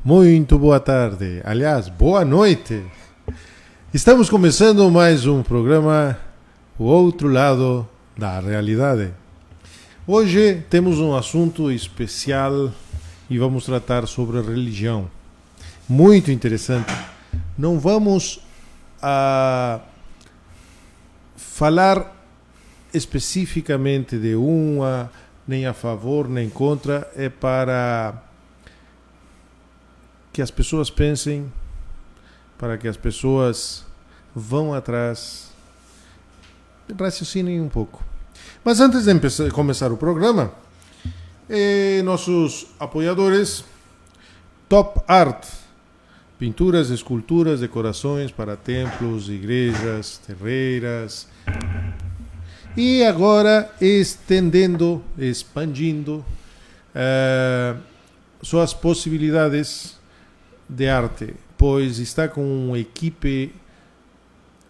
Muito boa tarde, aliás, boa noite. Estamos começando mais um programa O Outro Lado da Realidade. Hoje temos um assunto especial e vamos tratar sobre religião. Muito interessante. Não vamos falar especificamente de uma, nem a favor, nem contra, é para que as pessoas pensem, para que as pessoas vão atrás, raciocinem um pouco. Mas antes de começar o programa, nossos apoiadores, Top Art, pinturas, esculturas, decorações para templos, igrejas, terreiras, e agora expandindo suas possibilidades de arte, pois está com uma equipe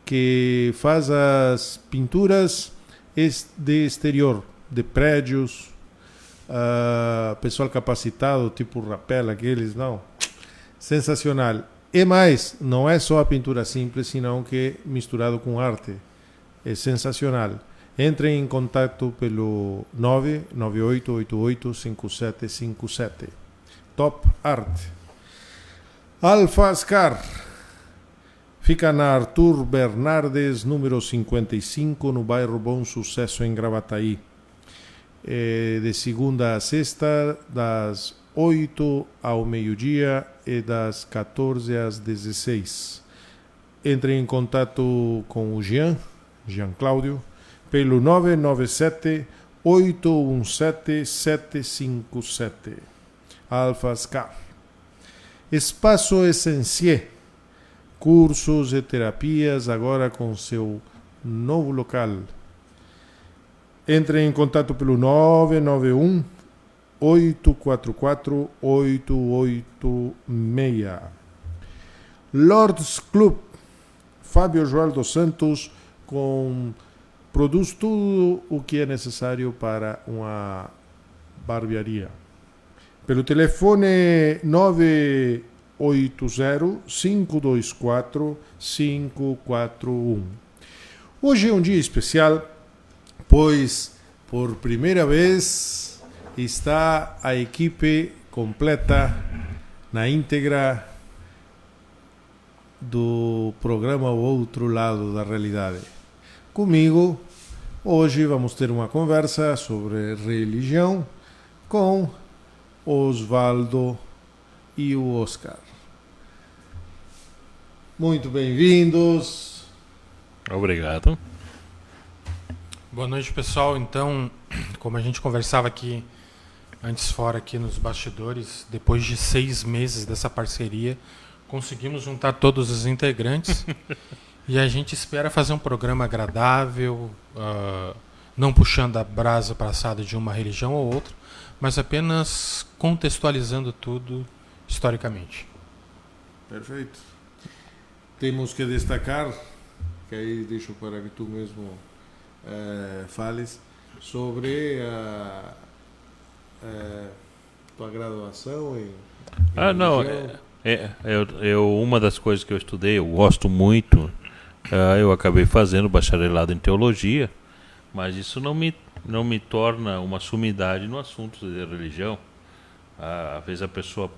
que faz as pinturas de exterior, de prédios, pessoal capacitado, tipo rapel, aqueles, não, sensacional. E mais, não é só a pintura simples, senão que misturado com arte, é sensacional. Entre em contato pelo 998885757. Top Art. Alfascar fica na Arthur Bernardes, número 55, no bairro Bom Sucesso, em Gravataí. De segunda a sexta, das 8 ao meio-dia e das 14 às 16. Entre em contato com o Jean Cláudio, pelo 997-817-757. Alfascar. Espaço Essencier, cursos e terapias, agora com seu novo local. Entre em contato pelo 991-844-886. Lords Club, Fábio Joel dos Santos, produz tudo o que é necessário para uma barbearia. Pelo telefone 980-524-541. Hoje é um dia especial, pois por primeira vez está a equipe completa na íntegra do programa O Outro Lado da Realidade. Comigo, hoje vamos ter uma conversa sobre religião com Osvaldo e o Oscar. Muito bem-vindos. Obrigado. Boa noite, pessoal. Então, como a gente conversava aqui antes fora, aqui nos bastidores, depois de 6 meses dessa parceria, conseguimos juntar todos os integrantes e a gente espera fazer um programa agradável, não puxando a brasa passada de uma religião ou outra, mas apenas contextualizando tudo historicamente. Perfeito. Temos que destacar, que aí deixo para que tu mesmo fales, sobre a tua graduação em não, uma das coisas que eu estudei, eu gosto muito, eu acabei fazendo bacharelado em teologia, mas isso não me torna uma sumidade no assunto de religião. Às vezes a pessoa,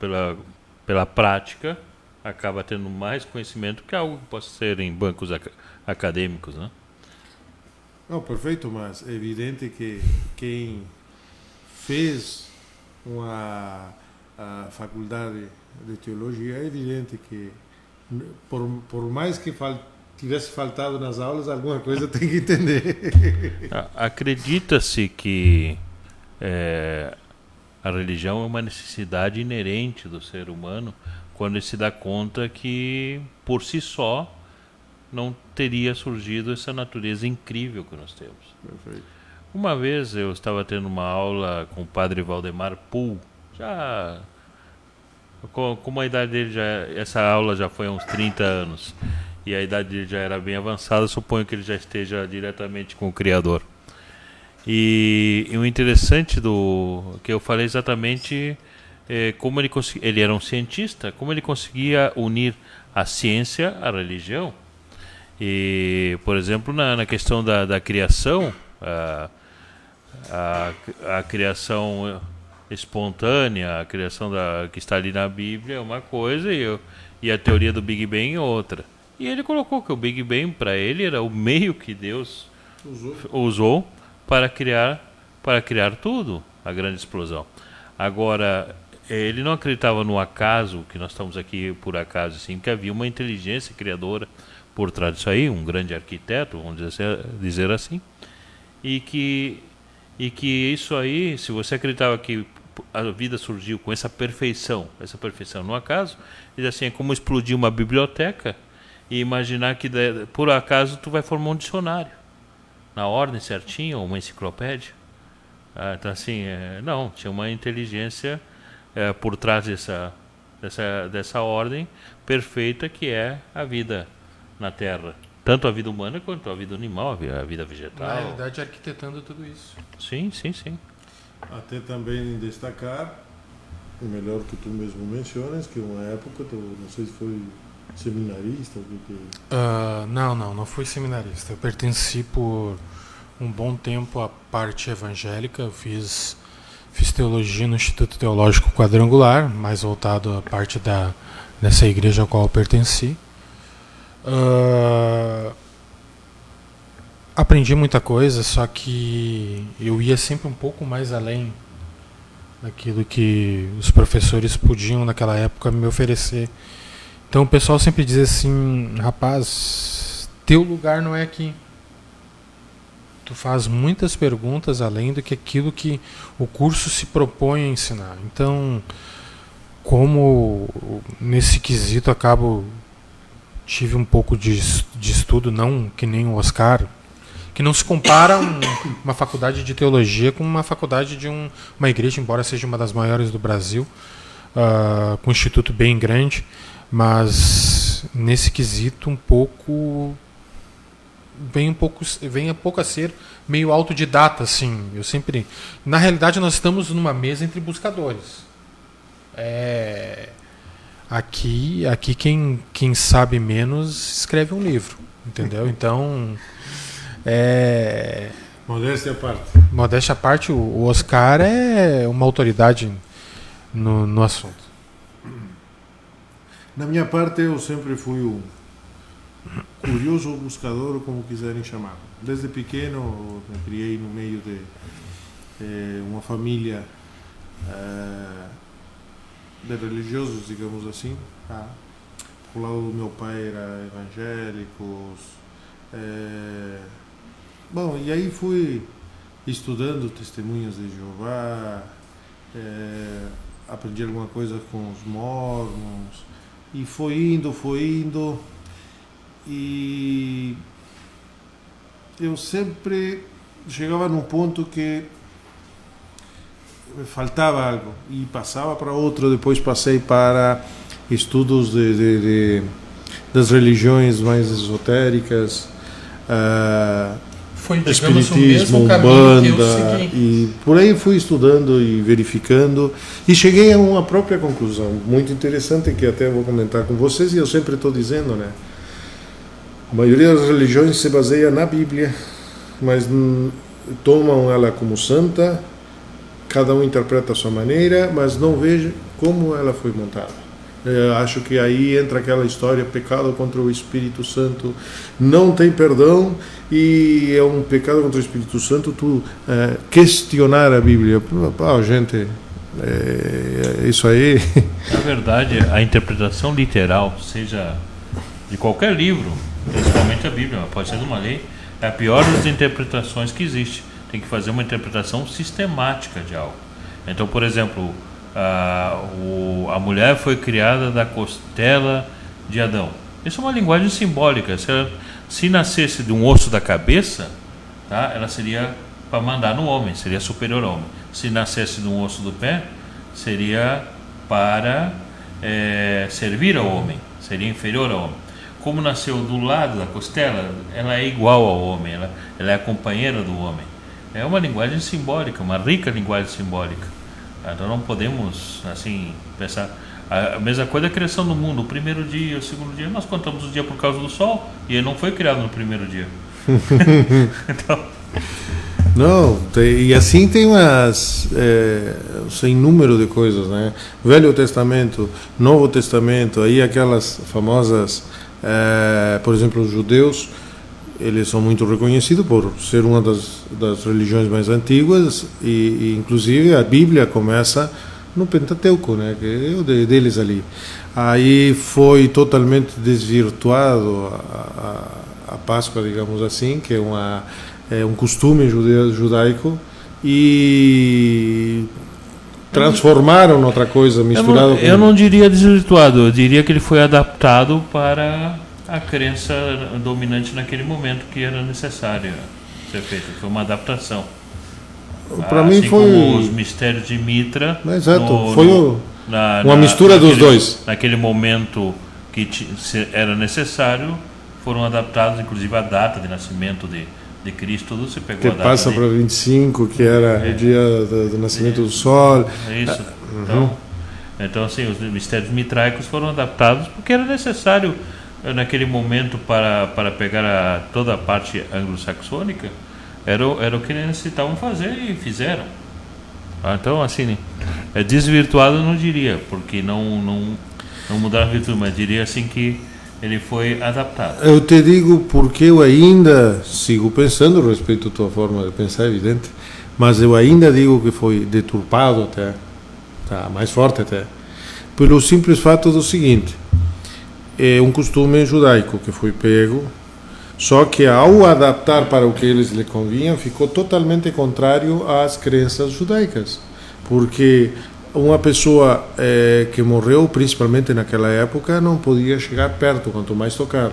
pela prática, acaba tendo mais conhecimento que algo que possa ser em bancos acadêmicos, né? Não, perfeito, mas é evidente que quem fez a faculdade de teologia, é evidente que por mais que tivesse faltado nas aulas, alguma coisa tem que entender. Acredita-se que a religião é uma necessidade inerente do ser humano quando ele se dá conta que, por si só, não teria surgido essa natureza incrível que nós temos. Perfeito. Uma vez eu estava tendo uma aula com o padre Valdemar Pool, já como a idade dele essa aula já foi há uns 30 anos, e a idade dele já era bem avançada, suponho que ele já esteja diretamente com o Criador. E o interessante que eu falei exatamente como ele era um cientista, como ele conseguia unir a ciência à religião. E, por exemplo, na questão da criação, a criação espontânea, a criação que está ali na Bíblia é uma coisa e a teoria do Big Bang é outra. E ele colocou que o Big Bang para ele era o meio que Deus usou para criar tudo, a grande explosão. Agora, ele não acreditava no acaso, que nós estamos aqui por acaso, assim, que havia uma inteligência criadora por trás disso aí, um grande arquiteto, vamos dizer assim, e que isso aí, se você acreditava que a vida surgiu com essa perfeição no acaso, diz assim, é como explodir uma biblioteca e imaginar que por acaso tu vai formar um dicionário na ordem certinha, ou uma enciclopédia. Então assim, não, tinha uma inteligência por trás dessa ordem perfeita que é a vida na Terra, tanto a vida humana quanto a vida animal, a vida vegetal. Na realidade, arquitetando tudo isso. Sim. Até também destacar, o melhor que tu mesmo mencionas, que uma época, não sei se foi seminarista ou o que... Não fui seminarista. Eu pertenci por um bom tempo à parte evangélica. Eu fiz teologia no Instituto Teológico Quadrangular, mais voltado à parte dessa igreja a qual eu pertenci. Aprendi muita coisa, só que eu ia sempre um pouco mais além daquilo que os professores podiam naquela época me oferecer. Então o pessoal sempre dizia assim, rapaz, teu lugar não é aqui. Tu faz muitas perguntas além do que aquilo que o curso se propõe a ensinar. Então, como nesse quesito tive um pouco de estudo, não que nem o Oscar, que não se compara uma faculdade de teologia com uma faculdade de uma igreja, embora seja uma das maiores do Brasil, com um instituto bem grande, mas nesse quesito vem um pouco a ser meio autodidata, assim. Eu sempre, na realidade, nós estamos numa mesa entre buscadores. Aqui quem sabe menos escreve um livro, entendeu? Então, modéstia à parte, o Oscar é uma autoridade no assunto. Na minha parte, eu sempre fui um curioso buscador, como quiserem chamar. Desde pequeno, me criei no meio de uma família de religiosos, digamos assim. O lado do meu pai era evangélicos. Bom, e aí fui estudando Testemunhas de Jeová, aprendi alguma coisa com os mormons, e foi indo, e eu sempre chegava num ponto que me faltava algo e passava para outro. Depois passei para estudos das religiões mais esotéricas, foi, digamos, espiritismo, o mesmo caminho Umbanda, que eu segui. e por aí fui estudando e verificando e cheguei a uma própria conclusão muito interessante, que até vou comentar com vocês, e eu sempre estou dizendo, né? A maioria das religiões se baseia na Bíblia, mas tomam ela como santa, cada um interpreta a sua maneira, mas não veja como ela foi montada. Eu acho que aí entra aquela história, pecado contra o Espírito Santo não tem perdão, e é um pecado contra o Espírito Santo tu questionar a Bíblia. Gente, isso aí... Na verdade, a interpretação literal, seja de qualquer livro, principalmente a Bíblia, pode ser de uma lei, é a pior das interpretações que existe. Tem que fazer uma interpretação sistemática de algo. Então, por exemplo, a mulher foi criada da costela de Adão. Isso é uma linguagem simbólica. Se nascesse de um osso da cabeça, tá, ela seria para mandar no homem, seria superior ao homem. Se nascesse de um osso do pé, seria para servir ao homem, seria inferior ao homem. Como nasceu do lado da costela, ela é igual ao homem, ela é a companheira do homem. É uma linguagem simbólica, uma rica linguagem simbólica. Então não podemos assim pensar. A mesma coisa é a criação do mundo. O primeiro dia, o segundo dia, nós contamos o dia por causa do sol e ele não foi criado no primeiro dia. Então... Não, e assim tem sem número de coisas, né? Velho Testamento, Novo Testamento, aí aquelas famosas, por exemplo, os judeus, eles são muito reconhecidos por ser uma das religiões mais antigas e inclusive a Bíblia começa no Pentateuco, né? Que é o deles ali. Aí foi totalmente desvirtuado a Páscoa, digamos assim, que é um costume judaico, e transformaram em outra coisa, misturado eu não diria desvirtuado, eu diria que ele foi adaptado para a crença dominante naquele momento que era necessário ser feito. Foi uma adaptação. Para mim foi como os mistérios de Mitra. Exato, foi uma mistura dos dois. Naquele momento que era necessário, foram adaptados, inclusive a data de nascimento de Cristo, tudo se pegou que a data passa para 25, que era o dia do nascimento do sol. É isso. Então, assim, os mistérios mitraicos foram adaptados porque era necessário naquele momento para pegar toda a parte anglo-saxônica. Era o que eles necessitavam fazer e fizeram. Então, assim, desvirtuado eu não diria, porque não mudaram a virtude, mas diria assim que ele foi adaptado. Eu te digo porque eu ainda sigo pensando, respeito a tua forma de pensar, evidente, mas eu ainda digo que foi deturpado até, tá, mais forte até, pelo simples fato do seguinte: é um costume judaico que foi pego, só que ao adaptar para o que eles lhe convinham, ficou totalmente contrário às crenças judaicas, porque uma pessoa que morreu, principalmente naquela época, não podia chegar perto, quanto mais tocar.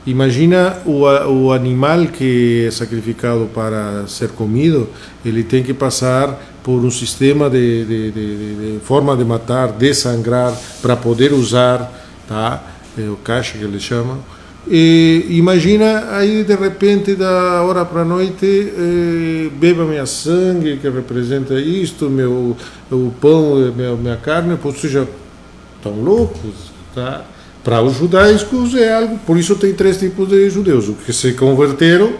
Imagina o animal que é sacrificado para ser comido, ele tem que passar por um sistema de forma de matar, desangrar, para poder usar, tá? O caixa que eles chamam. E imagina aí de repente, da hora para a noite, beba minha sangue, que representa isto, o pão, minha carne, ou seja, estão loucos, tá? Para os judaicos é algo, por isso tem 3 tipos de judeus: os que se converteram,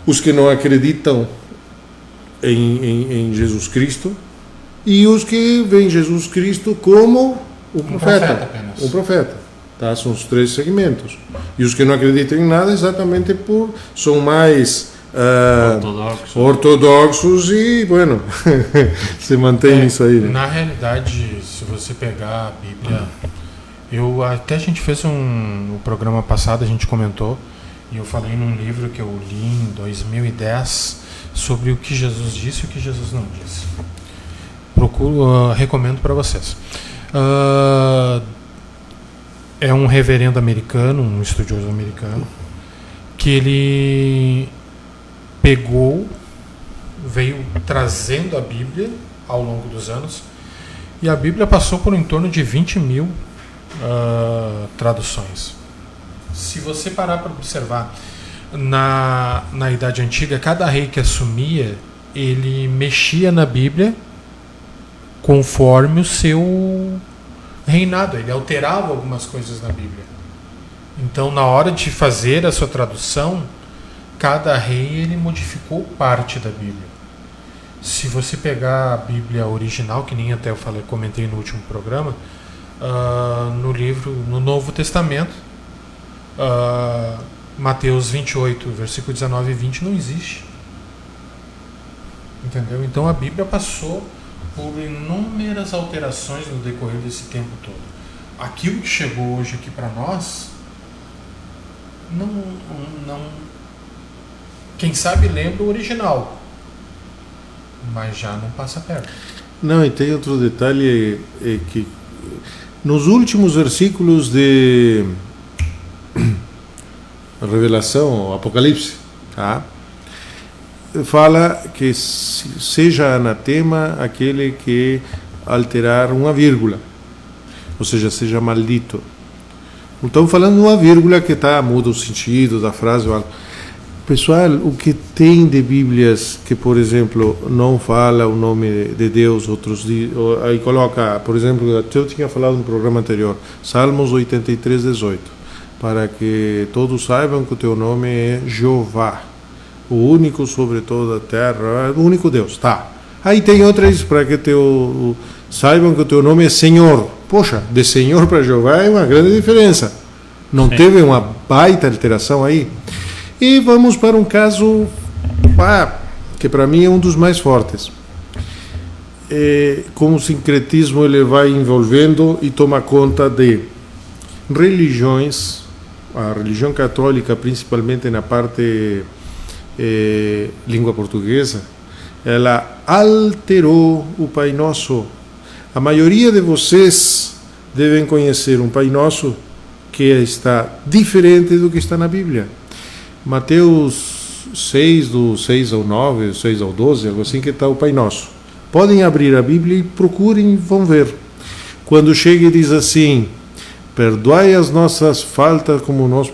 os que não acreditam em Jesus Cristo, e os que veem Jesus Cristo como um profeta. Um profeta. Tá, são os 3 segmentos. E os que não acreditam em nada, exatamente são mais ortodoxos e, bueno, se mantém nisso aí. Né? Na realidade, se você pegar a Bíblia, a gente fez um programa passado, a gente comentou, e eu falei num livro que eu li em 2010 sobre o que Jesus disse e o que Jesus não disse. Recomendo para vocês. É um reverendo americano, um estudioso americano, que ele veio trazendo a Bíblia ao longo dos anos, e a Bíblia passou por em torno de 20 mil traduções. Se você parar para observar, na Idade Antiga, cada rei que assumia, ele mexia na Bíblia conforme o seu reinado, ele alterava algumas coisas na Bíblia. Então, na hora de fazer a sua tradução, cada rei ele modificou parte da Bíblia. Se você pegar a Bíblia original, que nem até comentei no último programa, no Novo Testamento, Mateus 28, versículo 19 e 20 não existe. Entendeu? Então a Bíblia passou por inúmeras alterações no decorrer desse tempo todo. Aquilo que chegou hoje aqui para nós, não, quem sabe lembra o original, mas já não passa perto. Não, e tem outro detalhe, que nos últimos versículos de Revelação, Apocalipse, tá? Fala que seja anatema aquele que alterar uma vírgula, ou seja, seja maldito. Não estamos falando de uma vírgula que muda o sentido da frase ou algo. Pessoal, o que tem de Bíblias que, por exemplo, não fala o nome de Deus, aí coloca, por exemplo, eu tinha falado no programa anterior, Salmos 83:18, para que todos saibam que o teu nome é Jeová, o único sobre toda a terra, o único Deus, tá. Aí tem outras para que saibam que o teu nome é Senhor. Poxa, de Senhor para Jeová é uma grande diferença. Não Sim. Teve uma baita alteração aí? E vamos para um caso que para mim é um dos mais fortes. Como o sincretismo ele vai envolvendo e toma conta de religiões, a religião católica, principalmente na parte língua portuguesa, ela alterou o Pai Nosso. A maioria de vocês devem conhecer um Pai Nosso que está diferente do que está na Bíblia. Mateus 6, do 6 ao 9, 6 ao 12, algo assim, que está o Pai Nosso. Podem abrir a Bíblia e procurem e vão ver. Quando chega e diz assim: perdoai as nossas faltas como nós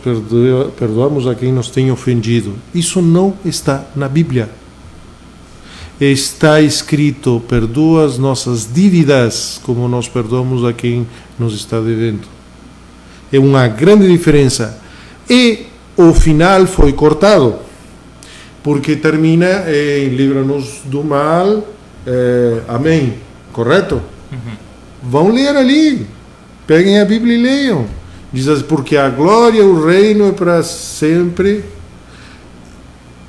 perdoamos a quem nos tem ofendido. Isso não está na Bíblia. Está escrito: perdoa as nossas dívidas como nós perdoamos a quem nos está devendo. É uma grande diferença. E o final foi cortado, porque termina em livra-nos do mal, amém, correto? Vão ler ali, peguem a Bíblia e leiam. Diz assim: porque a glória, o reino é para sempre.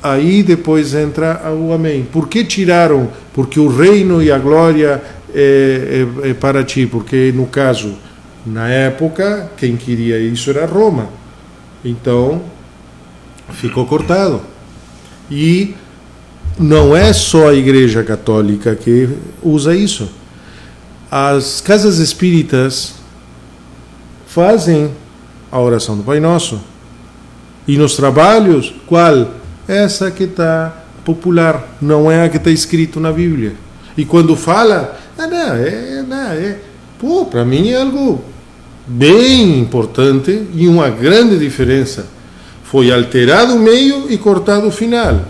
Aí depois entra o amém. Por que tiraram? Porque o reino e a glória é para ti, porque no caso, na época, quem queria isso era Roma. Então, ficou cortado. E não é só a Igreja Católica que usa isso. As casas espíritas fazem a oração do Pai Nosso. E nos trabalhos, qual? Essa que está popular, não é a que está escrito na Bíblia. E quando fala, para mim é algo bem importante e uma grande diferença. Foi alterado o meio e cortado o final.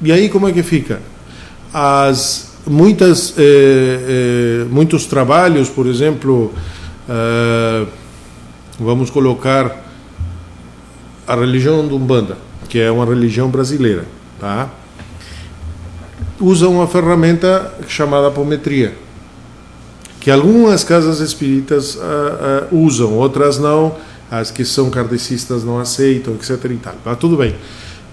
E aí como é que fica? Muitos trabalhos, por exemplo, vamos colocar a religião do Umbanda, que é uma religião brasileira, tá? Usa uma ferramenta chamada apometria, que algumas casas espíritas usam, outras não. As que são kardecistas não aceitam, etc. e tal. Mas tudo bem.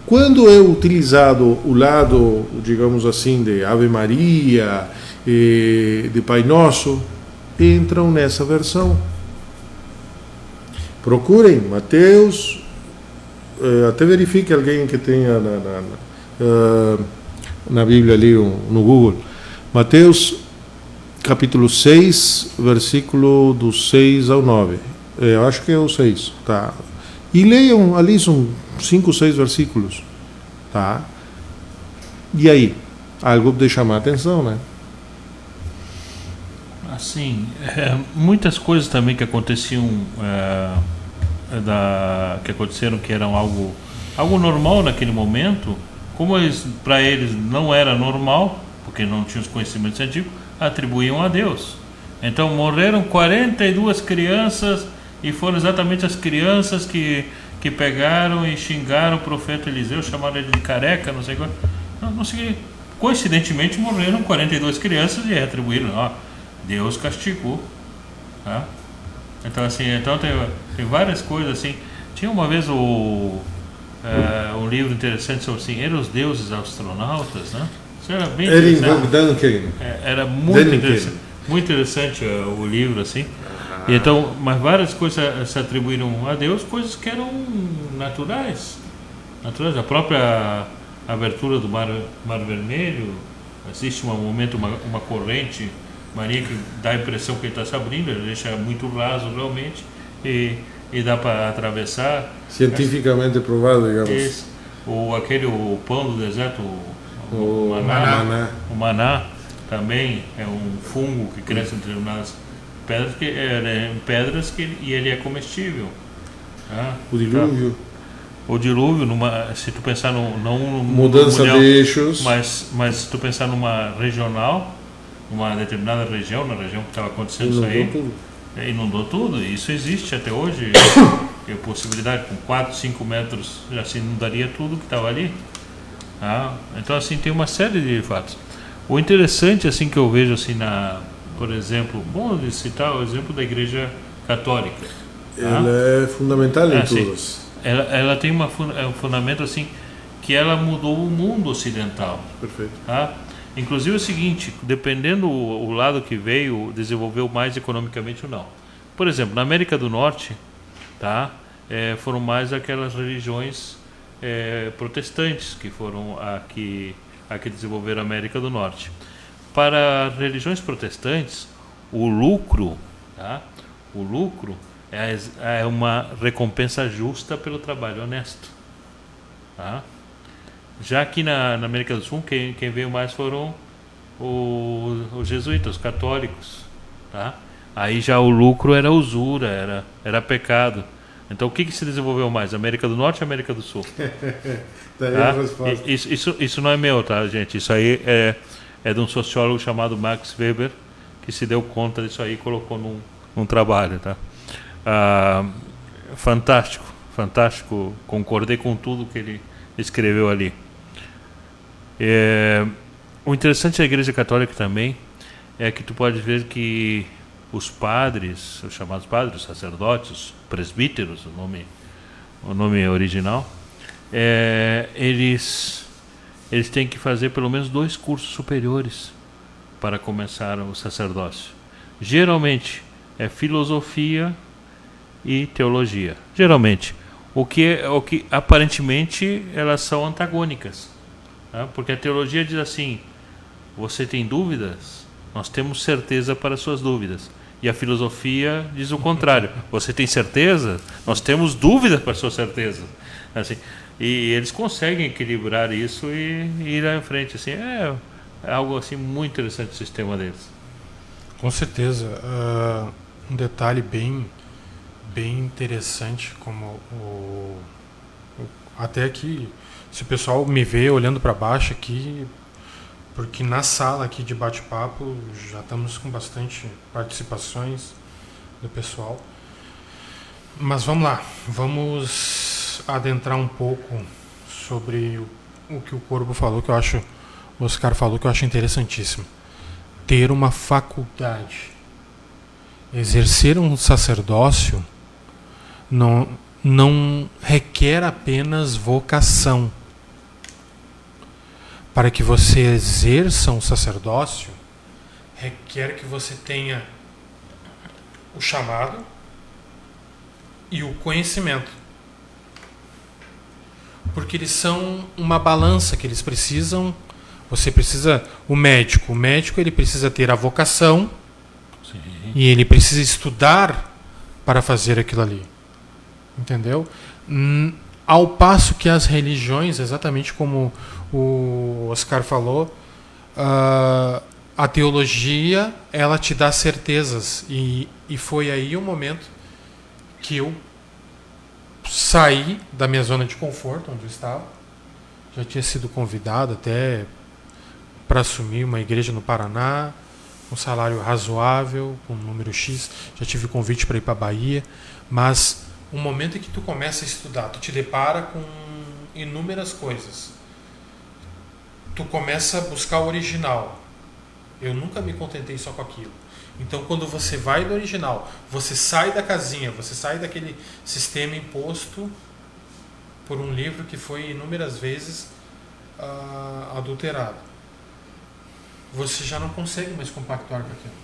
Quando é utilizado o lado, digamos assim, de Ave Maria, de Pai Nosso, entram nessa versão. Procurem Mateus, até verifique alguém que tenha na Bíblia ali no Google. Mateus capítulo 6, versículo do 6 ao 9. Eu acho que é o 6, tá? E leiam, ali são 5, 6 versículos, tá? E aí? Algo de chamar a atenção, né? Assim, muitas coisas também que aconteciam, que eram algo normal naquele momento, como para eles não era normal, porque não tinham os conhecimentos científicos, atribuíam a Deus. Então morreram 42 crianças, e foram exatamente as crianças que pegaram e xingaram o profeta Eliseu, chamaram ele de careca, não sei qual. Não sei. Coincidentemente morreram 42 crianças e atribuíram, Deus castigou. Tá? Então assim, tem várias coisas assim. Tinha uma vez um livro interessante sobre assim, eram os deuses astronautas, né? Isso era bem interessante. Era muito interessante. Muito interessante o livro assim. E então, mas várias coisas se atribuíram a Deus, coisas que eram naturais. A própria abertura do Mar Vermelho, existe um momento, uma corrente marinha que dá a impressão que ele está se abrindo, ele deixa muito raso realmente e dá para atravessar. Cientificamente provado, digamos. O pão do deserto, o maná também é um fungo que cresce em determinadas pedras e ele é comestível. O dilúvio. o dilúvio, se tu pensar não mudança mundial, de eixos, mas se tu pensar numa regional, uma determinada região, na região que estava acontecendo isso aí, inundou tudo. Isso existe até hoje. Tem possibilidade, com 4, 5 metros já se inundaria tudo que estava ali. Então assim, tem uma série de fatos. O interessante assim que eu vejo assim por exemplo, bom de citar o exemplo da Igreja Católica. Ela é fundamental em todos. Ela tem um fundamento assim que ela mudou o mundo ocidental. Perfeito. Inclusive é o seguinte, dependendo o lado que veio, desenvolveu mais economicamente ou não. Por exemplo, na América do Norte, foram mais aquelas religiões protestantes que foram que desenvolveram a América do Norte. Para religiões protestantes, o lucro é uma recompensa justa pelo trabalho honesto. Já que na América do Sul, quem veio mais foram os jesuítas, os católicos. Aí já o lucro era usura, era pecado. Então o que se desenvolveu mais? América do Norte ou América do Sul? Daí a resposta. Isso não é meu, tá, gente? Isso aí é de um sociólogo chamado Max Weber, que se deu conta disso aí e colocou num trabalho. Tá? Fantástico, fantástico. Concordei com tudo que ele escreveu ali. O interessante da Igreja Católica também é que tu pode ver que os padres, os chamados padres, os sacerdotes, presbíteros, o nome original, eles têm que fazer pelo menos 2 cursos superiores para começar o sacerdócio. Geralmente é filosofia e teologia. Geralmente, o que aparentemente elas são antagônicas, porque a teologia diz assim: você tem dúvidas? Nós temos certeza para suas dúvidas. E a filosofia diz o contrário: você tem certeza? Nós temos dúvidas para sua certeza. Assim, e eles conseguem equilibrar isso e ir à frente. Assim, é algo assim muito interessante o sistema deles. Com certeza. Um detalhe bem interessante, como até aqui, se o pessoal me vê olhando para baixo aqui, porque na sala aqui de bate-papo já estamos com bastante participações do pessoal. Mas vamos lá, vamos adentrar um pouco sobre o que o Corbo falou, que eu acho, o Oscar falou, que eu acho interessantíssimo. Ter uma faculdade, exercer um sacerdócio não requer apenas vocação. Para que você exerça um sacerdócio, requer que você tenha o chamado e o conhecimento. Porque eles são uma balança que eles precisam. O médico ele precisa ter a vocação. Sim. E ele precisa estudar para fazer aquilo ali. Entendeu? Ao passo que as religiões, exatamente como o Oscar falou, a teologia, ela te dá certezas. E foi aí o momento que eu saí da minha zona de conforto, onde eu estava. Já tinha sido convidado até para assumir uma igreja no Paraná, um salário razoável, com um número X. Já tive convite para ir para a Bahia. Mas o momento em que tu começa a estudar, tu te depara com inúmeras coisas. Tu começa a buscar o original. Eu nunca me contentei só com aquilo. Então, quando você vai do original, você sai da casinha, você sai daquele sistema imposto por um livro que foi inúmeras vezes adulterado. Você já não consegue mais compactuar com aquilo.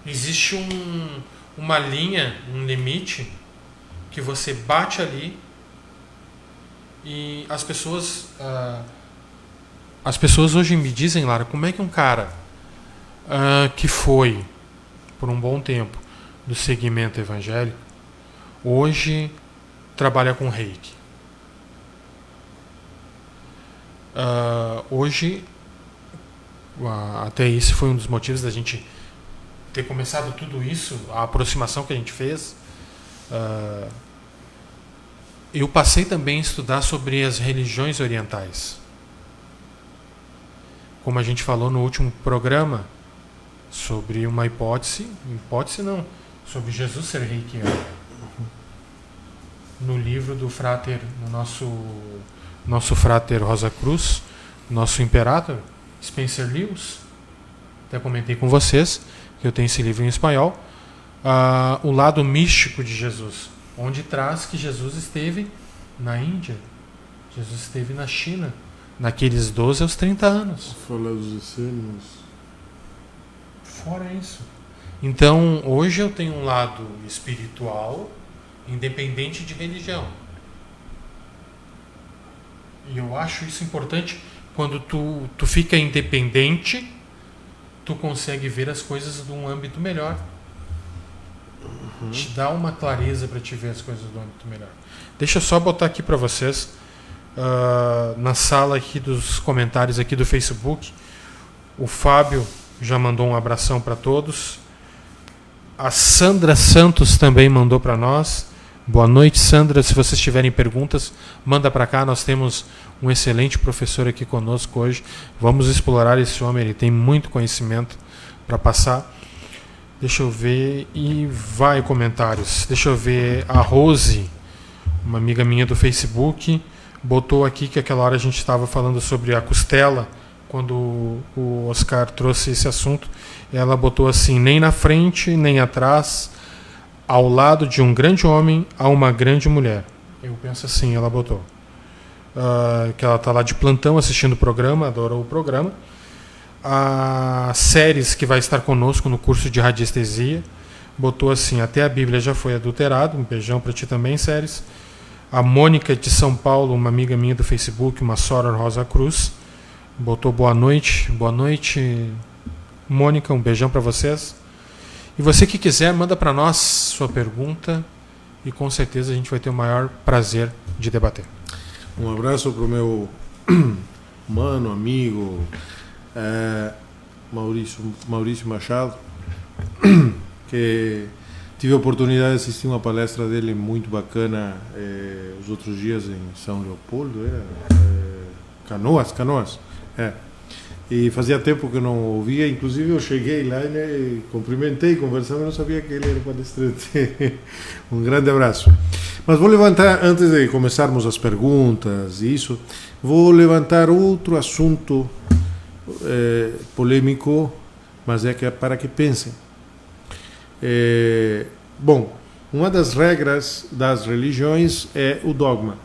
Existe uma linha, um limite, que você bate ali e as pessoas hoje me dizem, Lara, como é que um cara que foi por um bom tempo do segmento evangélico hoje trabalha com reiki. Hoje, até esse foi um dos motivos da gente ter começado tudo isso, a aproximação que a gente fez. eu passei também a estudar sobre as religiões orientais. Como a gente falou no último programa, sobre uma hipótese não, sobre Jesus ser reikiano. No livro do frater, no nosso frater Rosa Cruz, nosso imperator, Spencer Lewis, até comentei com vocês, que eu tenho esse livro em espanhol, o lado místico de Jesus, onde traz que Jesus esteve na Índia, Jesus esteve na China, naqueles 12 aos 30 anos. Fala dos essênios. Fora isso. Então, hoje eu tenho um lado espiritual, independente de religião. E eu acho isso importante. Quando tu fica independente, tu consegue ver as coisas de um âmbito melhor. Te dá uma clareza para te ver as coisas do âmbito melhor. Deixa eu só botar aqui para vocês, na sala aqui dos comentários aqui do Facebook, o Fábio já mandou um abração para todos. A Sandra Santos também mandou para nós. Boa noite, Sandra. Se vocês tiverem perguntas, manda para cá. Nós temos um excelente professor aqui conosco hoje. Vamos explorar esse homem. Ele tem muito conhecimento para passar. Deixa eu ver. E vai comentários. Deixa eu ver. A Rose, uma amiga minha do Facebook, botou aqui que aquela hora a gente estava falando sobre a costela. Quando o Oscar trouxe esse assunto, ela botou assim: nem na frente, nem atrás, ao lado de um grande homem, há uma grande mulher. Eu penso assim, ela botou. Que ela está lá de plantão assistindo o programa, adorou o programa. A Séries, que vai estar conosco no curso de radiestesia, botou assim: até a Bíblia já foi adulterada. Um beijão para ti também, Séries. A Mônica de São Paulo, uma amiga minha do Facebook, uma Soror Rosa Cruz, botou boa noite, Mônica, um beijão para vocês. E você que quiser, manda para nós sua pergunta e com certeza a gente vai ter o maior prazer de debater. Um abraço para o meu mano, amigo, Maurício Machado, que tive a oportunidade de assistir uma palestra dele muito bacana os outros dias em São Leopoldo, Canoas. E fazia tempo que eu não ouvia, inclusive eu cheguei lá e cumprimentei, conversamos, eu não sabia que ele era palestrante. Um grande abraço. Mas vou levantar, antes de começarmos as perguntas e isso, vou levantar outro assunto polêmico, mas para que pensem. Bom, uma das regras das religiões é o dogma.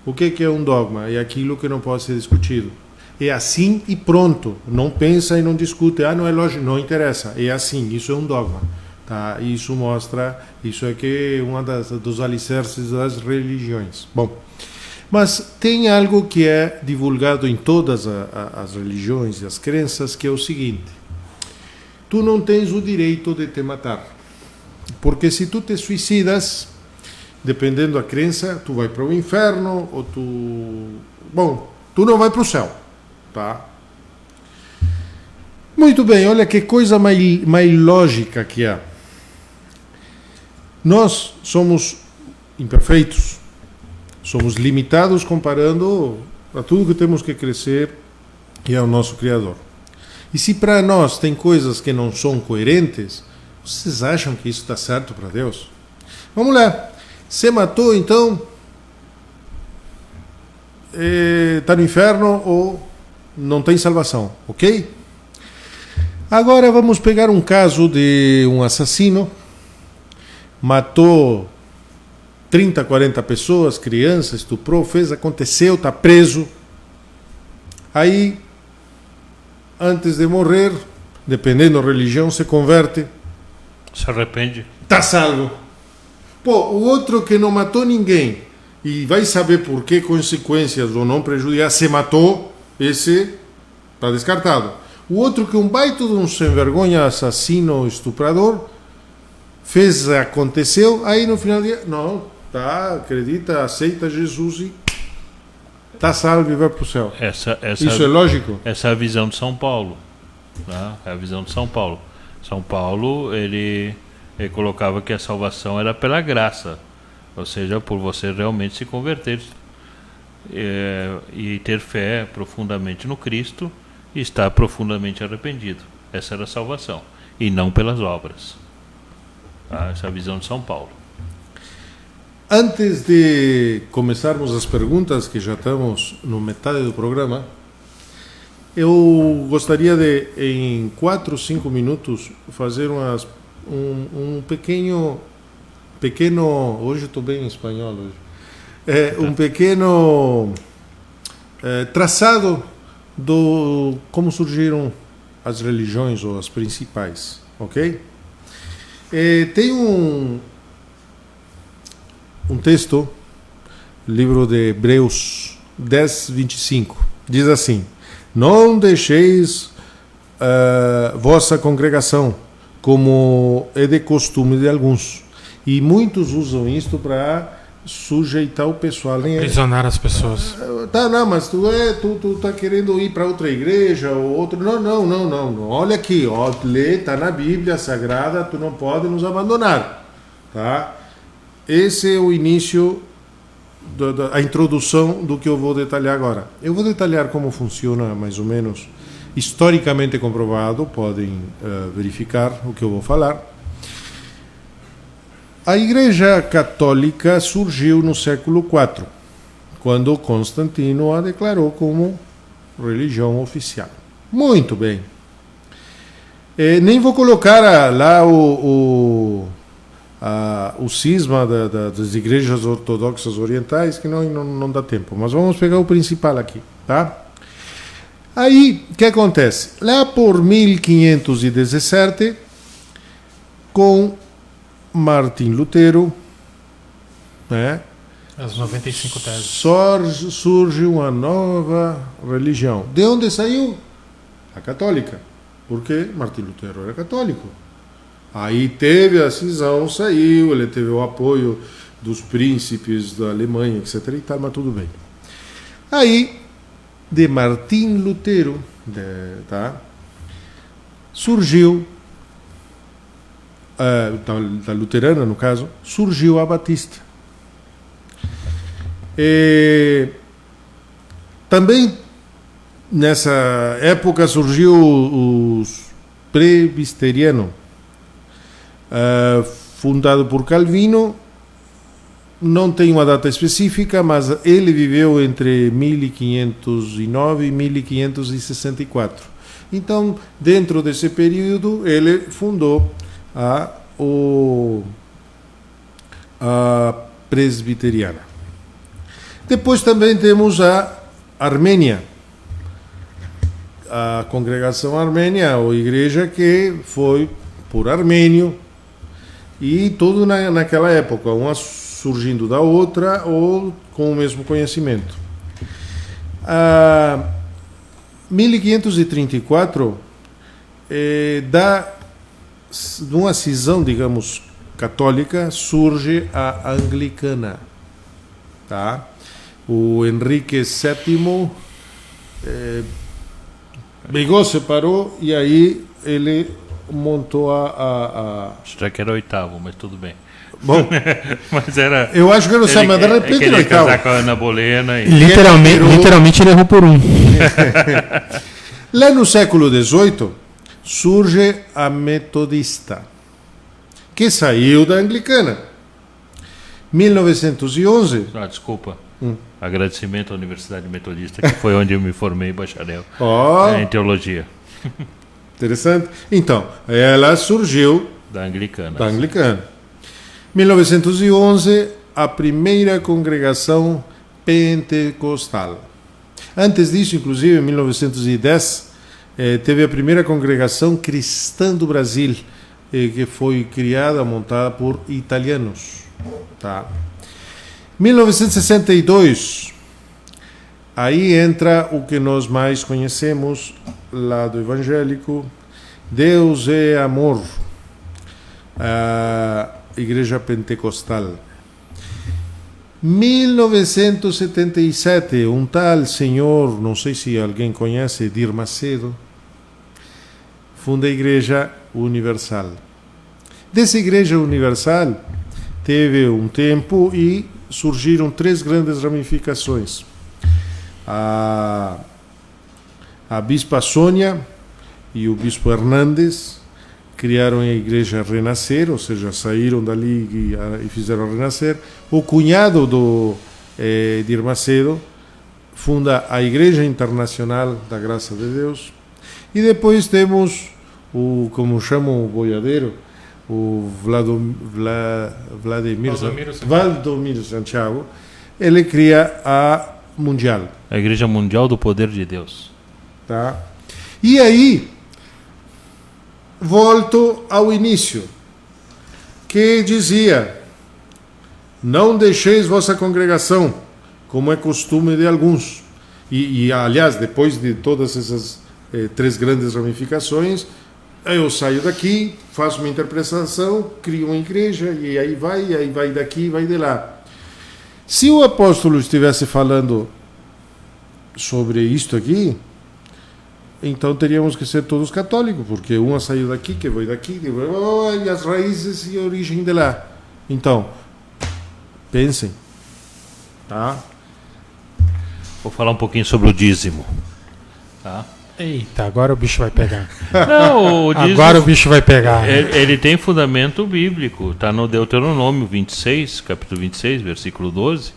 O que é um dogma? É aquilo que não pode ser discutido. É assim e pronto. Não pensa e não discute. Não é lógico, não interessa. É assim, isso é um dogma. Tá? Isso mostra, isso é que uma dos alicerces das religiões. Bom, mas tem algo que é divulgado em todas as religiões e as crenças, que é o seguinte: tu não tens o direito de te matar. Porque se tu te suicidas, dependendo da crença, tu vai para o inferno ou tu não vai para o céu. Tá? Muito bem, olha que coisa mais lógica que é. Nós somos imperfeitos, somos limitados comparando a tudo que temos que crescer e ao nosso Criador. E se para nós tem coisas que não são coerentes, vocês acham que isso está certo para Deus? Vamos lá. Você matou, então está no inferno ou não tem salvação, ok? Agora vamos pegar um caso de um assassino, matou 30, 40 pessoas, crianças, estuprou, aconteceu, está preso. Aí, antes de morrer, dependendo da religião, se converte. Se arrepende. Está salvo. Pô, o outro que não matou ninguém e vai saber por que consequências ou não prejudicar, se matou, esse está descartado. O outro que um baita de um sem vergonha, assassino, estuprador, aconteceu, aí no final do dia, não, tá, acredita, aceita Jesus e está salvo e vai para o céu. Isso é lógico? Essa é a visão de São Paulo. Né? É a visão de São Paulo. São Paulo, ele colocava que a salvação era pela graça. Ou seja, por você realmente se converter e ter fé profundamente no Cristo e estar profundamente arrependido. Essa era a salvação, e não pelas obras. Essa é a visão de São Paulo. Antes de começarmos as perguntas, que já estamos no metade do programa, eu gostaria de, em 4 ou 5 minutos, fazer um pequeno, hoje eu estou bem em espanhol, um pequeno traçado do como surgiram as religiões, ou as principais, ok? Tem um texto, livro de Hebreus 10, 25, diz assim: não deixeis vossa congregação, como é de costume de alguns. E muitos usam isto para sujeitar o pessoal. Aprisionar as pessoas. Tá, não, mas tu tá querendo ir para outra igreja ou outro. Não. Olha aqui, ó, lê, tá na Bíblia Sagrada, tu não pode nos abandonar. Tá? Esse é o início, a introdução do que eu vou detalhar agora. Eu vou detalhar como funciona, mais ou menos, historicamente comprovado, podem verificar o que eu vou falar. A Igreja Católica surgiu no século IV, quando Constantino a declarou como religião oficial. Muito bem. Nem vou colocar lá o cisma das igrejas ortodoxas orientais, que não dá tempo, mas vamos pegar o principal aqui, tá? Aí, o que acontece? Lá por 1517, com Martim Lutero, né? As 95 teses. Surge uma nova religião. De onde saiu? A católica. Porque Martim Lutero era católico. Aí teve a cisão, saiu, ele teve o apoio dos príncipes da Alemanha, etc. e tal, mas tudo bem. Aí, de Martim Lutero, surgiu, da luterana no caso, surgiu a Batista. Também nessa época surgiu os presbiterianos, fundado por Calvino. Não tem uma data específica, mas ele viveu entre 1509 e 1564. Então, dentro desse período, ele fundou a presbiteriana. Depois também temos a Armênia, a congregação armênia, ou igreja, que foi por armênio, e tudo naquela época, uma surgindo da outra ou com o mesmo conhecimento. 1534 de uma cisão, digamos, católica, surge a anglicana, tá? O Henrique VII brigou, separou, e aí ele montou Acho que era 8º, mas tudo bem. Bom, mas era. Eu acho que não sei, mas de repente ele ele casar com a Ana Bolena. Literalmente ele errou por um. Lá no século XVIII surge a metodista, que saiu da anglicana. 1911. Desculpa. Agradecimento à Universidade Metodista, que foi onde eu me formei bacharel em teologia. Interessante. Então, ela surgiu da anglicana. 1911, a primeira congregação pentecostal. Antes disso, inclusive, em 1910, teve a primeira congregação cristã do Brasil, que foi criada, montada por italianos. Tá? 1962, aí entra o que nós mais conhecemos, lado evangélico, Deus é amor, a Igreja Pentecostal. 1977, um tal senhor, não sei se alguém conhece, Edir Macedo, funda a Igreja Universal. Dessa Igreja Universal teve um tempo e surgiram 3 grandes ramificações. A Bispa Sônia e o Bispo Hernández criaram a Igreja Renascer, ou seja, saíram dali e fizeram renascer. O cunhado do Edir Macedo funda a Igreja Internacional da Graça de Deus. E depois temos como chamam o boiadeiro, o Valdomiro Santiago. Ele cria a Mundial. A Igreja Mundial do Poder de Deus. Tá? E aí, volto ao início, que dizia: não deixeis vossa congregação, como é costume de alguns. E aliás, depois de todas essas 3 grandes ramificações, eu saio daqui, faço uma interpretação, crio uma igreja, e aí vai daqui, vai de lá. Se o apóstolo estivesse falando sobre isto aqui, então teríamos que ser todos católicos, porque uma saiu daqui, que veio daqui, e as raízes e a origem de lá. Então, pensem. Tá? Vou falar um pouquinho sobre o dízimo. Tá? Eita, agora o bicho vai pegar. Não, o dízimo, agora o bicho vai pegar. Ele tem fundamento bíblico. Está no Deuteronômio 26, capítulo 26, versículo 12,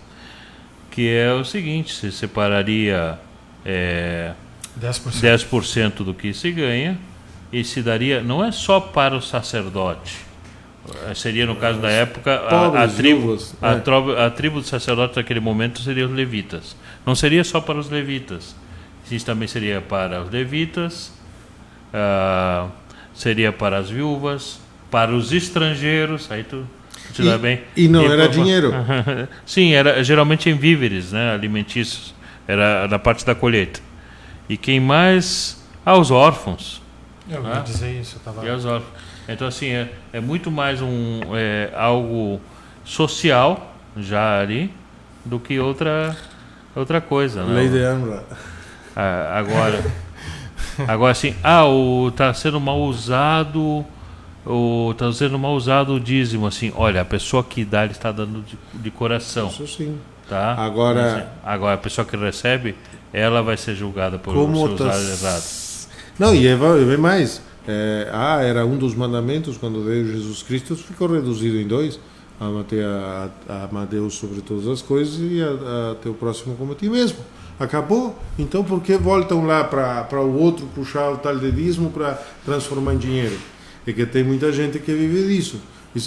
que é o seguinte: se separaria 10% do que se ganha e se daria, não é só para o sacerdote, seria no caso da época a tribo dos sacerdotes naquele momento seria os levitas. Não seria só para os levitas, isso também seria para os levitas, seria para as viúvas, para os estrangeiros, aí tu te dá bem. E não era dinheiro. Sim, era geralmente em víveres, né, alimentícios, era da parte da colheita. E quem mais? Os órfãos. Eu ia dizer isso, eu tava... E os órfãos. Então, assim, é muito mais algo social já ali do que outra coisa. Lei de Anra. Agora, assim, está sendo mal usado o dízimo, assim, olha, a pessoa que dá, ele está dando de coração. Isso sim. Tá? Agora a pessoa que recebe, ela vai ser julgada por seus errados. Não, e é mais. Era um dos mandamentos quando veio Jesus Cristo, ficou reduzido em 2: amar Deus sobre todas as coisas e a teu próximo como a ti mesmo. Acabou. Então por que voltam lá para o outro puxar o tal de dízimo para transformar em dinheiro? É que tem muita gente que vive disso. Diz: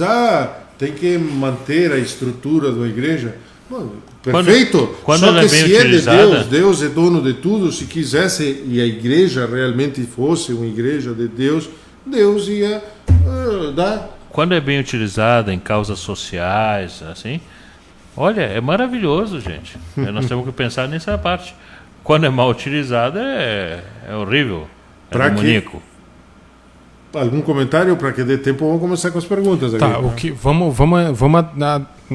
tem que manter a estrutura da igreja. Mano, perfeito. Quando só que se é de utilizada... Deus é dono de tudo. Se quisesse e a igreja realmente fosse uma igreja de Deus, Deus ia dar. Quando é bem utilizada em causas sociais, assim, olha, é maravilhoso, gente. Nós temos que pensar nessa parte. Quando é mal utilizada, é horrível, é demoníaco. Algum comentário para que dê tempo? Vamos começar com as perguntas. Tá, vamos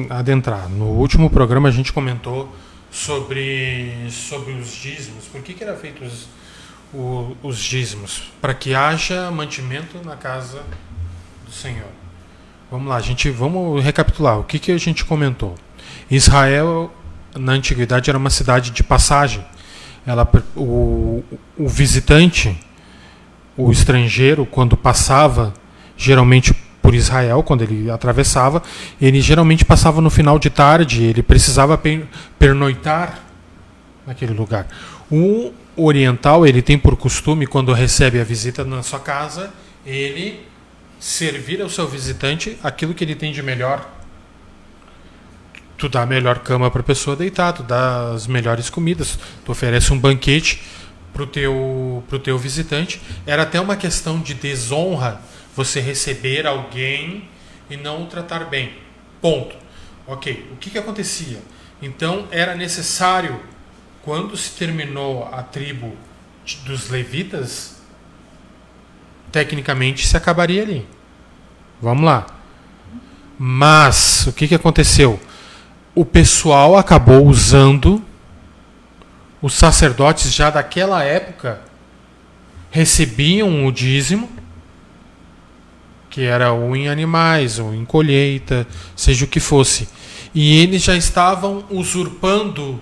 adentrar. No último programa a gente comentou sobre os dízimos. Por que era feitos os dízimos? Para que haja mantimento na casa do Senhor. Vamos lá, vamos recapitular. O que a gente comentou? Israel, na antiguidade, era uma cidade de passagem. O visitante, o estrangeiro, quando passava, geralmente por Israel, quando ele atravessava, ele geralmente passava no final de tarde, ele precisava pernoitar naquele lugar. O oriental, ele tem por costume, quando recebe a visita na sua casa, ele servir ao seu visitante aquilo que ele tem de melhor. Tu dá a melhor cama para a pessoa deitar, tu dá as melhores comidas, tu oferece um banquete pro teu visitante. Era até uma questão de desonra você receber alguém e não o tratar bem. Ponto. Ok, o que acontecia? Então era necessário, quando se terminou a tribo dos levitas, tecnicamente se acabaria ali. Vamos lá. Mas o que aconteceu? O pessoal acabou usando, os sacerdotes já daquela época recebiam o dízimo, que era ou em animais, ou em colheita, seja o que fosse. E eles já estavam usurpando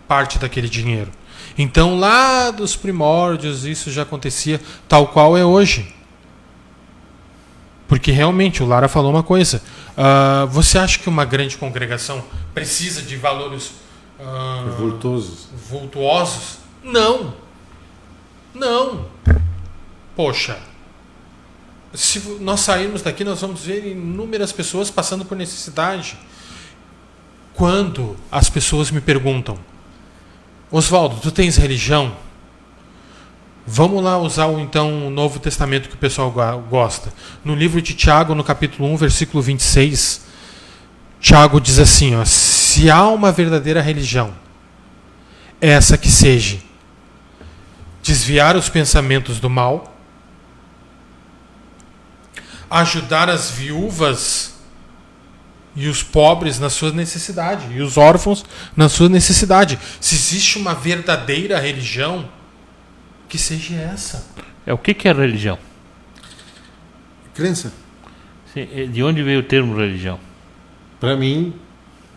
parte daquele dinheiro. Então, lá dos primórdios, isso já acontecia tal qual é hoje. Porque realmente, o Lara falou uma coisa. Você acha que uma grande congregação precisa de valores vultuosos? Não. Não. Poxa. Se nós sairmos daqui, nós vamos ver inúmeras pessoas passando por necessidade. Quando as pessoas me perguntam: Oswaldo, tu tens religião? Vamos lá usar então o Novo Testamento que o pessoal gosta. No livro de Tiago, no capítulo 1, versículo 26, Tiago diz assim, ó: se há uma verdadeira religião, essa que seja desviar os pensamentos do mal, ajudar as viúvas e os pobres na sua necessidade, e os órfãos na sua necessidade. Se existe uma verdadeira religião, que seja essa. O que é religião? Crença. Sim, de onde veio o termo religião? Para mim,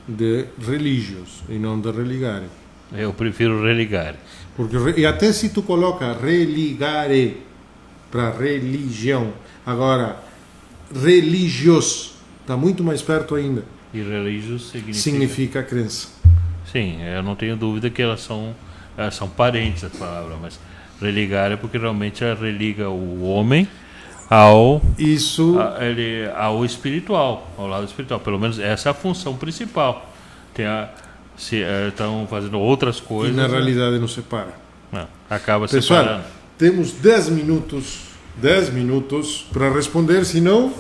de religios e não de religare. Eu prefiro religare. E até se tu coloca religare para religião, agora religios está muito mais perto ainda. E religios significa crença. Sim, eu não tenho dúvida que elas são parentes, as palavras, mas religar é porque realmente ela religa o homem ao espiritual, ao lado espiritual. Pelo menos essa é a função principal. Estão fazendo outras coisas. E na realidade não separa. Não, acaba Pessoal, separando. Temos 10 minutos para responder, senão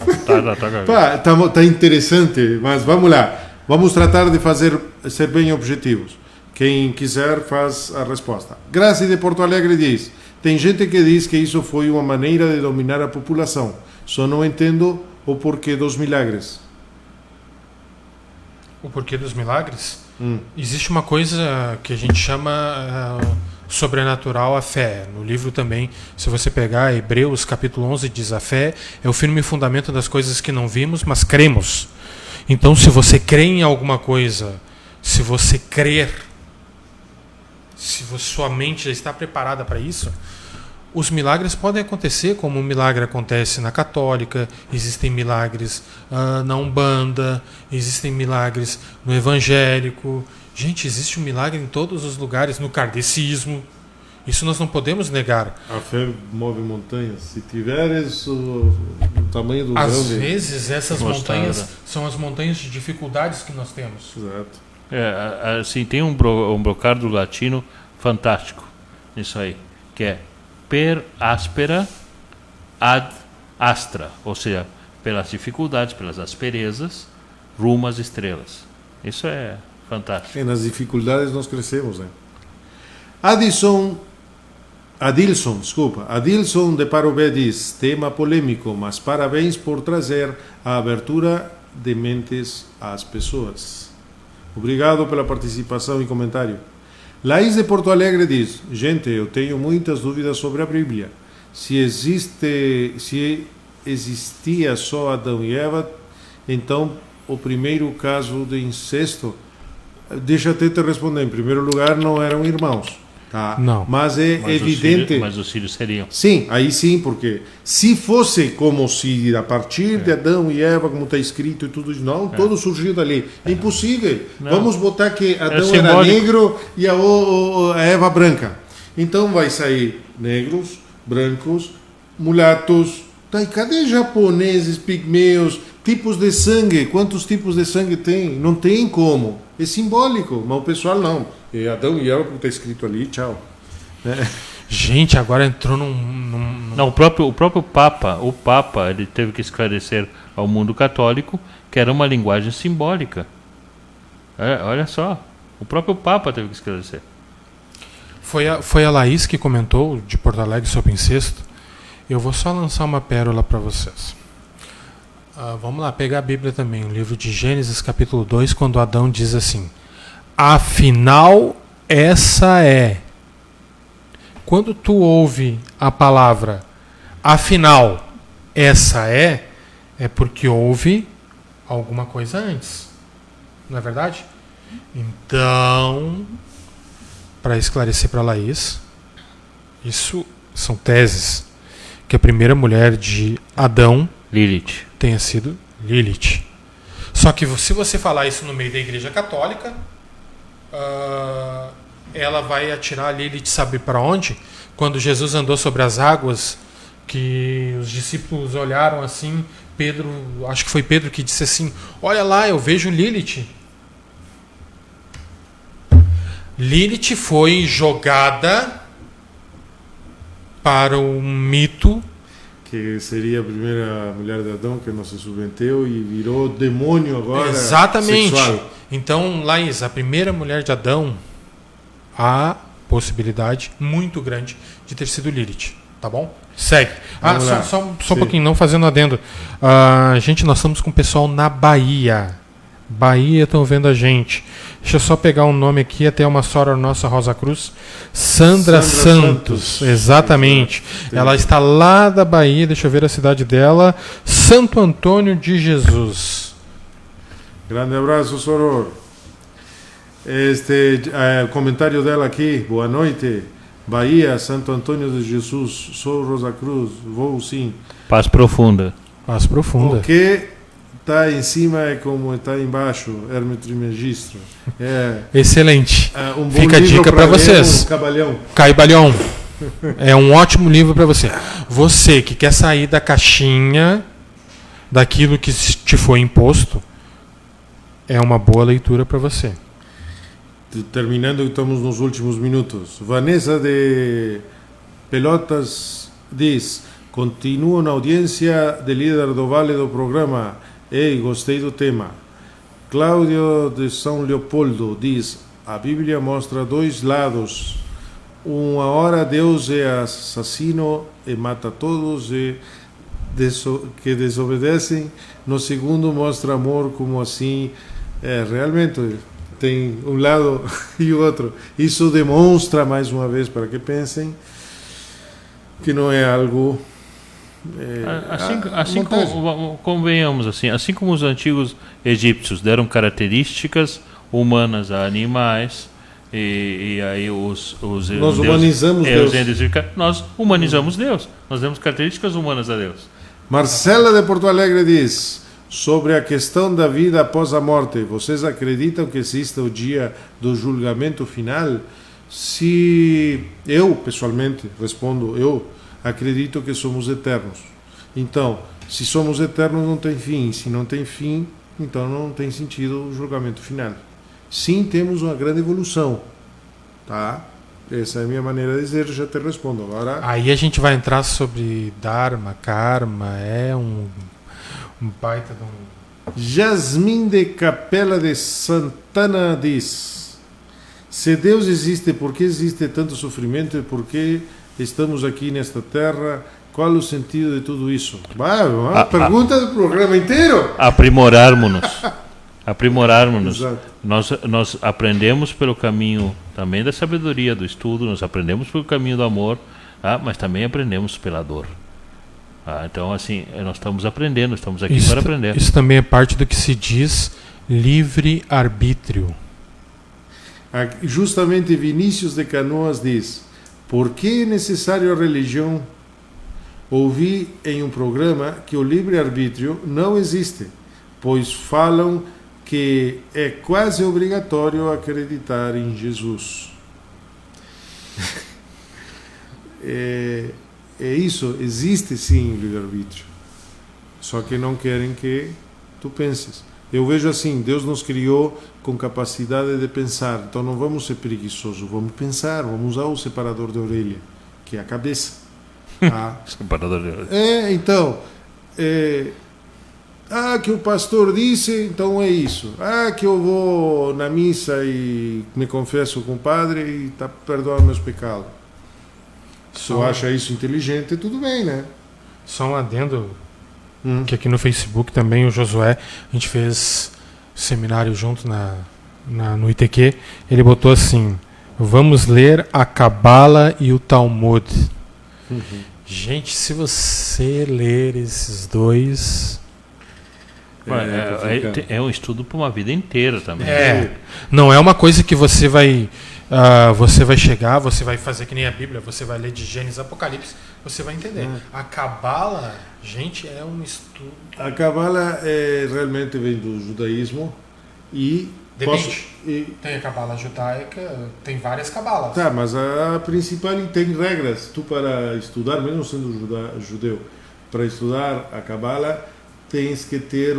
tá interessante, mas vamos lá. Vamos tratar de ser bem objetivos. Quem quiser faz a resposta. Grazi de Porto Alegre diz: tem gente que diz que isso foi uma maneira de dominar a população. Só não entendo o porquê dos milagres. O porquê dos milagres? Existe uma coisa que a gente chama sobrenatural, a fé. No livro também, se você pegar Hebreus capítulo 11, diz: a fé é o firme fundamento das coisas que não vimos, mas cremos. Então, se você crê em alguma coisa, se você crer, se sua mente já está preparada para isso, os milagres podem acontecer, como um milagre acontece na católica, existem milagres na Umbanda, existem milagres no evangélico. Gente, existe um milagre em todos os lugares, no kardecismo. Isso nós não podemos negar. A fé move montanhas. Se tiveres o tamanho do grão. Às vezes essas montanhas são as montanhas de dificuldades que nós temos. Exato. Assim, tem um brocardo latino fantástico nisso aí, que é per aspera ad astra, ou seja, pelas dificuldades, pelas asperezas, rumo às estrelas. Isso é fantástico. E nas dificuldades nós crescemos, né? Adilson de Parobé diz: tema polêmico, mas parabéns por trazer a abertura de mentes às pessoas. Obrigado pela participação e comentário. Laís de Porto Alegre diz: gente, eu tenho muitas dúvidas sobre a Bíblia. Se existia só Adão e Eva, então o primeiro caso de incesto, deixa eu te responder. Em primeiro lugar, não eram irmãos. Tá? Não. Mas evidente. Mas os filhos seriam. Sim, aí sim, porque se fosse como se a partir de Adão e Eva, como está escrito e tudo isso, não, todo surgiu dali. É impossível. Não. Vamos botar que Adão era negro e a Eva branca. Então vai sair negros, brancos, mulatos. Tá, e cadê japoneses, pigmeus, tipos de sangue? Quantos tipos de sangue tem? Não tem como. É simbólico, mas o pessoal não. E Adão e Eva, como está escrito ali, tchau. Gente, agora entrou num... Não, o próprio Papa, ele teve que esclarecer ao mundo católico que era uma linguagem simbólica. Olha só, o próprio Papa teve que esclarecer. Foi a Laís que comentou, de Porto Alegre, sobre incesto. Eu vou só lançar uma pérola para vocês. Vamos lá, pegar a Bíblia também, o livro de Gênesis, capítulo 2, quando Adão diz assim: afinal, essa é. Quando tu ouve a palavra afinal, essa é, é porque houve alguma coisa antes. Não é verdade? Então, para esclarecer para a Laís, isso são teses. Que a primeira mulher de Adão, Lilith, tenha sido Lilith. Só que se você falar isso no meio da Igreja Católica, ela vai atirar Lilith, sabe para onde? Quando Jesus andou sobre as águas, que os discípulos olharam assim, Pedro, acho que foi Pedro que disse assim: olha lá, eu vejo Lilith. Lilith foi jogada para um mito que seria a primeira mulher de Adão que não se submeteu e virou demônio agora. Exatamente. Sexual. Então, Laís, a primeira mulher de Adão, há possibilidade muito grande de ter sido Lilith. Tá bom? Segue. Só um pouquinho, não fazendo adendo. Gente, nós estamos com o pessoal na Bahia. Bahia estão vendo a gente. Deixa eu só pegar um nome aqui, até uma sora nossa, Rosa Cruz. Sandra Santos. Exatamente. Ela está lá da Bahia, deixa eu ver a cidade dela. Santo Antônio de Jesus. Grande abraço, Soror. Comentário dela aqui. Boa noite. Bahia, Santo Antônio de Jesus. Sou Rosa Cruz. Vou sim. Paz profunda. Paz profunda. O que está em cima é como está embaixo, Hermes Trismegisto. Excelente. Um bom Fica a dica para vocês. Caibalhão. É um ótimo livro para você. Você que quer sair da caixinha, daquilo que te foi imposto, é uma boa leitura para você. Terminando, estamos nos últimos minutos. Vanessa de Pelotas diz: continuo na audiência de líder do Vale do programa. Ei, gostei do tema. Cláudio de São Leopoldo diz: a Bíblia mostra dois lados. Uma hora Deus é assassino e mata todos que desobedecem. No segundo mostra amor, como assim. Realmente tem um lado e o outro. Isso demonstra, mais uma vez, para que pensem, que não é algo... Assim como, convenhamos assim como os antigos egípcios deram características humanas a animais, e aí nós humanizamos Deus. Nós humanizamos Deus. Nós demos características humanas a Deus. Marcela de Porto Alegre diz: sobre a questão da vida após a morte, vocês acreditam que exista o dia do julgamento final? Se eu, pessoalmente, respondo, eu acredito que somos eternos. Então, se somos eternos, não tem fim. Se não tem fim, então não tem sentido o julgamento final. Sim, temos uma grande evolução. Tá? Essa é a minha maneira de dizer, já te respondo. Agora... Aí a gente vai entrar sobre Dharma, Karma, um baita de um... Jasmin de Capela de Santana diz: se Deus existe, por que existe tanto sofrimento e por que estamos aqui nesta terra? Qual o sentido de tudo isso? Pergunta do programa inteiro. Aprimorarmos-nos. Nós aprendemos pelo caminho também da sabedoria, do estudo, nós aprendemos pelo caminho do amor, mas também aprendemos pela dor. Então, assim, nós estamos aprendendo, estamos aqui para aprender. Isso também é parte do que se diz livre-arbítrio. Justamente Vinícius de Canoas diz: por que é necessário a religião? Ouvi em um programa que o livre-arbítrio não existe, pois falam que é quase obrigatório acreditar em Jesus. É isso, existe sim o livre-arbítrio, só que não querem que tu penses. Eu vejo assim: Deus nos criou com capacidade de pensar, então não vamos ser preguiçosos, vamos pensar, vamos usar o separador de orelha, que é a cabeça. Separador de orelha. Então, que o pastor disse, então é isso. Que eu vou na missa e me confesso com o padre e perdoa meus pecados. Se eu acho isso inteligente, tudo bem, né? Só um adendo, que aqui no Facebook também o Josué, a gente fez seminário junto no ITQ, ele botou assim: vamos ler a Cabala e o Talmud. Gente, se você ler esses dois, É um estudo para uma vida inteira também. Não é uma coisa que você vai chegar, você vai fazer que nem a Bíblia, você vai ler de Gênesis, Apocalipse, você vai entender. A Cabala, gente, é um estudo. A Cabala realmente vem do judaísmo e... Depende. Tem a Cabala judaica, tem várias Cabalas. Tá, mas a principal tem regras. Tu, para estudar, mesmo sendo judeu, para estudar a Cabala, tens que ter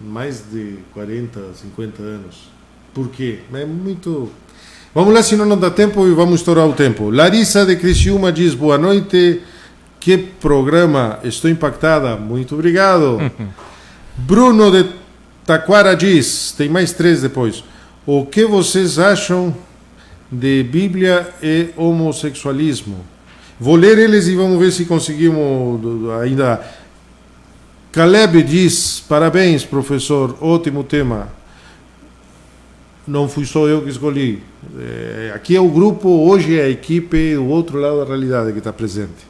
mais de 40, 50 anos. Por quê? É muito... Vamos lá, senão não dá tempo e vamos estourar o tempo. Larissa de Criciúma diz, boa noite, que programa, estou impactada, muito obrigado. Bruno de Taquara diz, tem mais 3 depois, o que vocês acham de Bíblia e homossexualismo? Vou ler eles e vamos ver se conseguimos ainda. Caleb diz, parabéns professor, ótimo tema. Não fui só eu que escolhi. Aqui é o grupo, hoje é a equipe, o outro lado da realidade que está presente.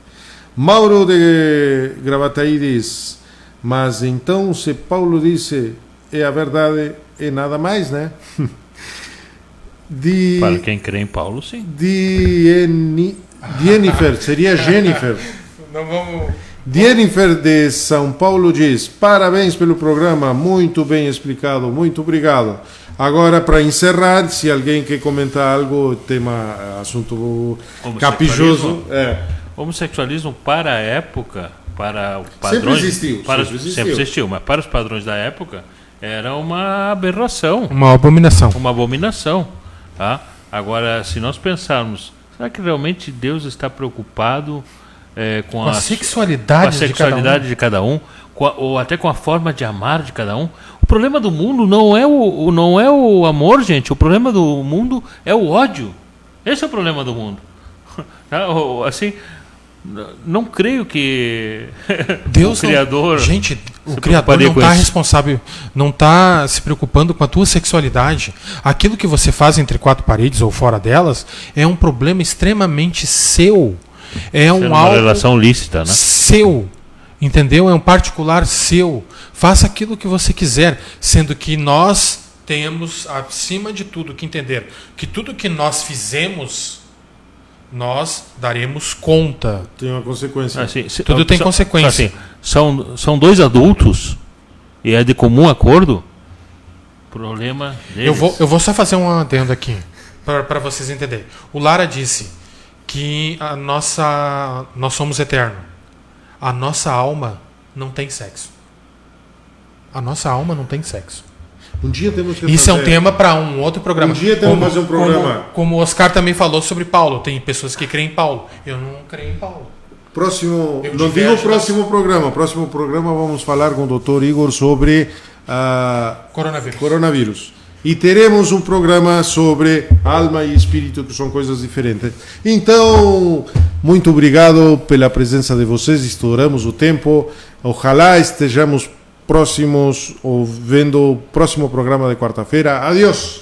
Mauro de Gravataí diz, mas então se Paulo disse é a verdade e nada mais, né? Para quem crê em Paulo, sim. Jennifer, seria Jennifer. Não vamos... Jennifer de São Paulo diz, parabéns pelo programa, muito bem explicado, muito obrigado. Agora, para encerrar, se alguém quer comentar algo, tema, assunto caprichoso. Homossexualismo para a época, para o padrão... Sempre existiu, mas para os padrões da época, era uma aberração. Uma abominação. Uma abominação. Tá? Agora, se nós pensarmos, será que realmente Deus está preocupado com a sexualidade de cada um, ou até com a forma de amar de cada um? O problema do mundo não é o amor, gente. O problema do mundo é o ódio. Esse é o problema do mundo. Assim, não creio que Deus o Criador... Gente, o Criador não está responsável, não está se preocupando com a tua sexualidade. Aquilo que você faz entre 4 paredes ou fora delas é um problema extremamente seu. É uma relação lícita, né? Seu. Entendeu? É um particular seu. Faça aquilo que você quiser, sendo que nós temos, acima de tudo, que entender que tudo que nós fizemos, nós daremos conta. Tem uma consequência. Assim, tudo tem consequência. Assim, são 2 adultos e é de comum acordo. Problema deles. Eu vou só fazer um adendo aqui para vocês entenderem. O Lara disse que nós somos eternos. A nossa alma não tem sexo. A nossa alma não tem sexo. Um dia temos que Isso fazer... é um tema para um outro programa. Um dia temos que fazer um programa. Como o Oscar também falou sobre Paulo. Tem pessoas que creem em Paulo. Eu não creio em Paulo. Próximo programa vamos falar com o Dr. Igor sobre coronavírus. E teremos um programa sobre alma e espírito, que são coisas diferentes. Então, muito obrigado pela presença de vocês. Estouramos o tempo. Ojalá estejamos próximos ou vendo o próximo programa de quarta-feira. Adiós!